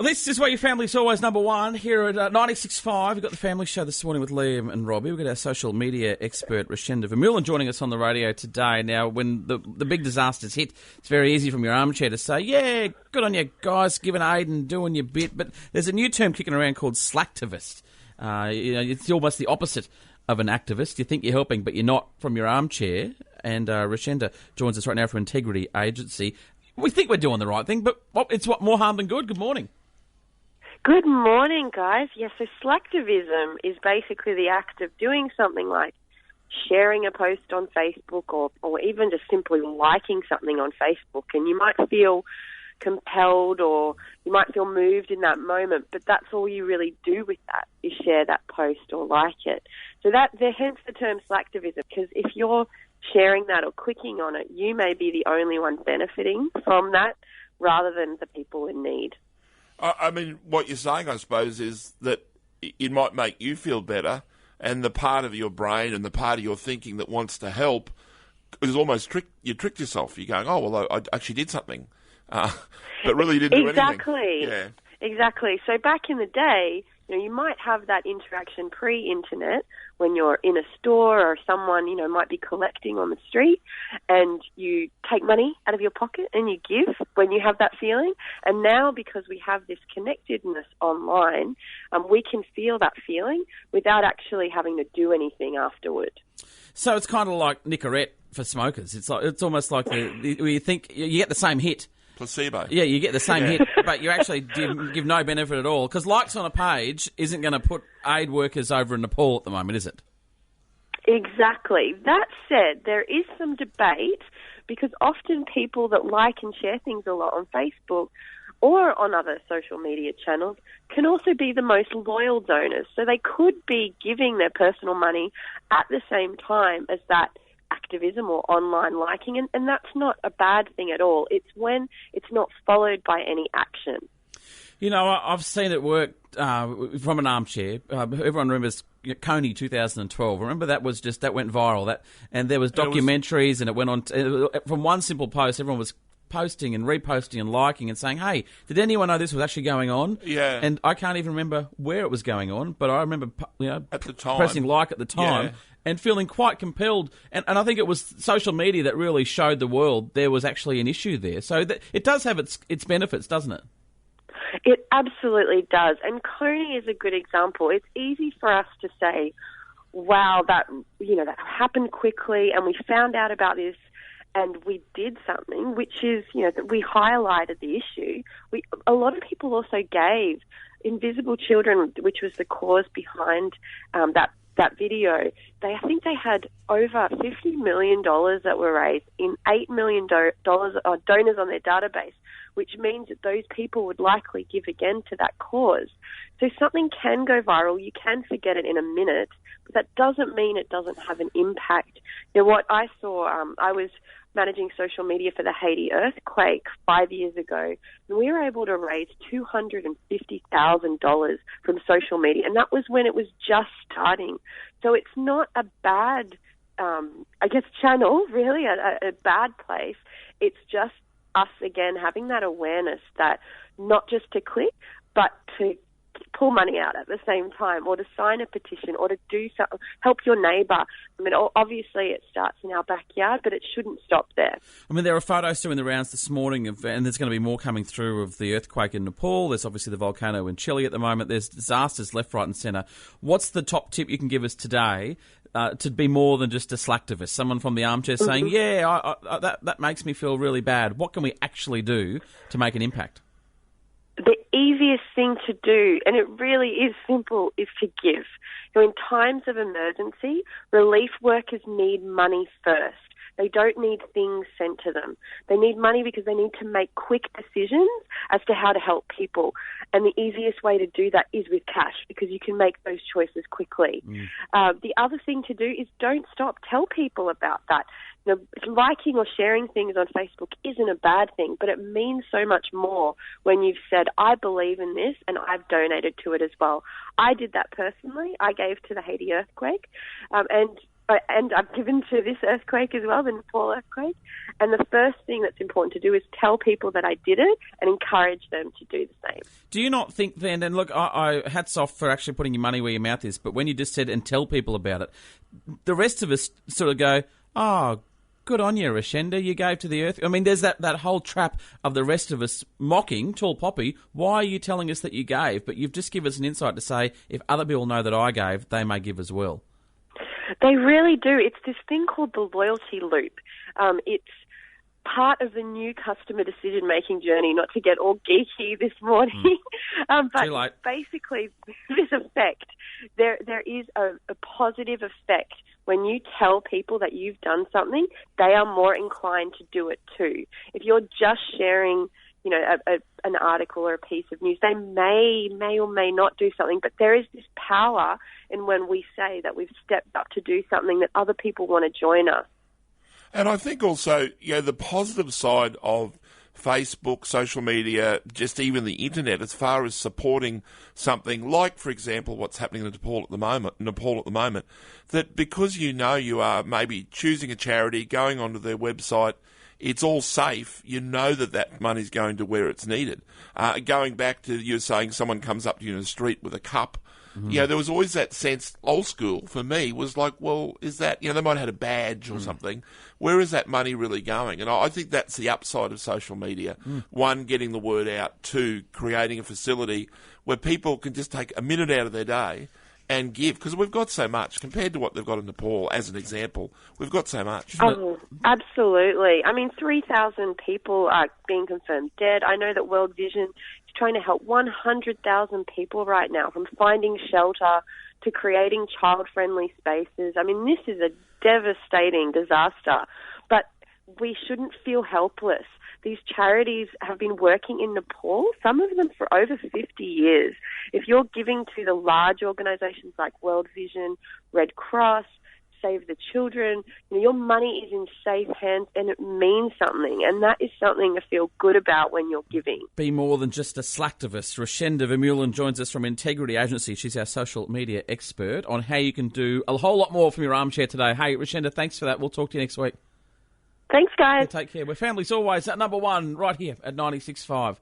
Well, this is where your family's always number one. Here at 96.5, we've got the Family Show this morning with Liam and Robbie. We've got our social media expert, Richenda joining us on the radio today. Now, when the big disasters hit, it's very easy from your armchair to say, yeah, good on you guys, giving aid and doing your bit. But there's a new term kicking around called Slacktivist. It's almost the opposite of an activist. You think you're helping, but you're not from your armchair. And Richenda joins us right now from Integrity Agency. We think we're doing the right thing, but it's more harm than good. Good morning. Good morning, guys. Yes, so slacktivism is basically the act of doing something like sharing a post on Facebook or even just simply liking something on Facebook. And you might feel compelled or you might feel moved in that moment, but that's all you really do with that is share that post or like it. So hence the term slacktivism, because if you're sharing that or clicking on it, you may be the only one benefiting from that rather than the people in need. I mean, what you're saying, I suppose, is that it might make you feel better, and the part of your brain and the part of your thinking that wants to help is almost you tricked yourself. You're going, oh, well, I actually did something, but really you didn't do anything. Exactly. Yeah. Exactly. So back in the day, you might have that interaction pre-internet when you're in a store or someone, might be collecting on the street and you take money out of your pocket and you give when you have that feeling. And now because we have this connectedness online, we can feel that feeling without actually having to do anything afterward. So it's kind of like Nicorette for smokers. It's almost like you think you get the same hit. Placebo. Yeah, you get the same hit, but you actually give no benefit at all. Because likes on a page isn't going to put aid workers over in Nepal at the moment, is it? Exactly. That said, there is some debate because often people that like and share things a lot on Facebook or on other social media channels can also be the most loyal donors. So they could be giving their personal money at the same time as that activism or online liking, and that's not a bad thing at all. It's when it's not followed by any action. I've seen it work from an armchair. Everyone remembers Coney 2012. Remember that went viral. And there was documentaries, and it went on from one simple post. Everyone was posting and reposting and liking and saying, hey, did anyone know this was actually going on? Yeah. And I can't even remember where it was going on, but I remember at the time, pressing like at the time. Yeah. And feeling quite compelled. And I think it was social media that really showed the world there was actually an issue there. So it does have its benefits, doesn't it? It absolutely does. And Coney is a good example. It's easy for us to say, wow, that happened quickly and we found out about this and we did something, which is, that we highlighted the issue. A lot of people also gave Invisible Children, which was the cause behind that video. I think they had over $50 million that were raised in $8 million donors on their database, which means that those people would likely give again to that cause. So something can go viral. You can forget it in a minute, but that doesn't mean it doesn't have an impact. What I saw, I was managing social media for the Haiti earthquake 5 years ago, and we were able to raise $250,000 from social media, and that was when it was just starting. So it's not a bad, channel, really, a bad place. It's just us, again, having that awareness that not just to click, but to pull money out at the same time, or to sign a petition, or to do something, help your neighbour. I mean, obviously it starts in our backyard, but it shouldn't stop there. I mean, there are photos doing the rounds this morning, and there's going to be more coming through of the earthquake in Nepal. There's obviously the volcano in Chile at the moment. There's disasters left, right and centre. What's the top tip you can give us today to be more than just a slacktivist? Someone from the armchair saying, that makes me feel really bad. What can we actually do to make an impact? The easiest thing to do, and it really is simple, is to give. In times of emergency, relief workers need money first. They don't need things sent to them. They need money because they need to make quick decisions as to how to help people. And the easiest way to do that is with cash, because you can make those choices quickly. The other thing to do is don't stop. Tell people about that. Liking or sharing things on Facebook isn't a bad thing, but it means so much more when you've said, I believe in this and I've donated to it as well. I did that personally. I gave to the Haiti earthquake, and And I've given to this earthquake as well, the Nepal earthquake. And the first thing that's important to do is tell people that I did it and encourage them to do the same. Do you not think then, and look, I hats off for actually putting your money where your mouth is, but when you just said and tell people about it, the rest of us sort of go, oh, good on you, Richenda, you gave to the earth. I mean, there's that whole trap of the rest of us mocking, tall poppy, why are you telling us that you gave? But you've just given us an insight to say, if other people know that I gave, they may give as well. They really do. It's this thing called the loyalty loop. It's part of the new customer decision-making journey, not to get all geeky this morning. But basically, this effect, there is a positive effect. When you tell people that you've done something, they are more inclined to do it too. If you're just sharing, you know, an article or a piece of news, they may or may not do something, but there is this power in when we say that we've stepped up to do something that other people want to join us. And I think also, you know, the positive side of Facebook, social media, just even the internet, as far as supporting something like, for example, what's happening in Nepal at the moment, that because you know you are maybe choosing a charity, going onto their website, it's all safe. You know that money's going to where it's needed. Going back to you saying someone comes up to you in the street with a cup, you know, there was always that sense, old school for me, was like, well, is that, you know, they might have had a badge or something. Where is that money really going? And I think that's the upside of social media. One, getting the word out. Two, creating a facility where people can just take a minute out of their day and give, because we've got so much compared to what they've got in Nepal, as an example. We've got so much. Oh, absolutely. I mean, 3,000 people are being confirmed dead. I know that World Vision is trying to help 100,000 people right now, from finding shelter to creating child-friendly spaces. I mean, this is a devastating disaster, but we shouldn't feel helpless. These charities have been working in Nepal, some of them for over 50 years. If you're giving to the large organisations like World Vision, Red Cross, Save the Children, you know, your money is in safe hands and it means something. And that is something to feel good about when you're giving. Be more than just a slacktivist. Richenda Vermeulen joins us from Integrity Agency. She's our social media expert on how you can do a whole lot more from your armchair today. Hey, Richenda, thanks for that. We'll talk to you next week. Thanks, guys. Yeah, take care. We're families always at number one right here at 96.5.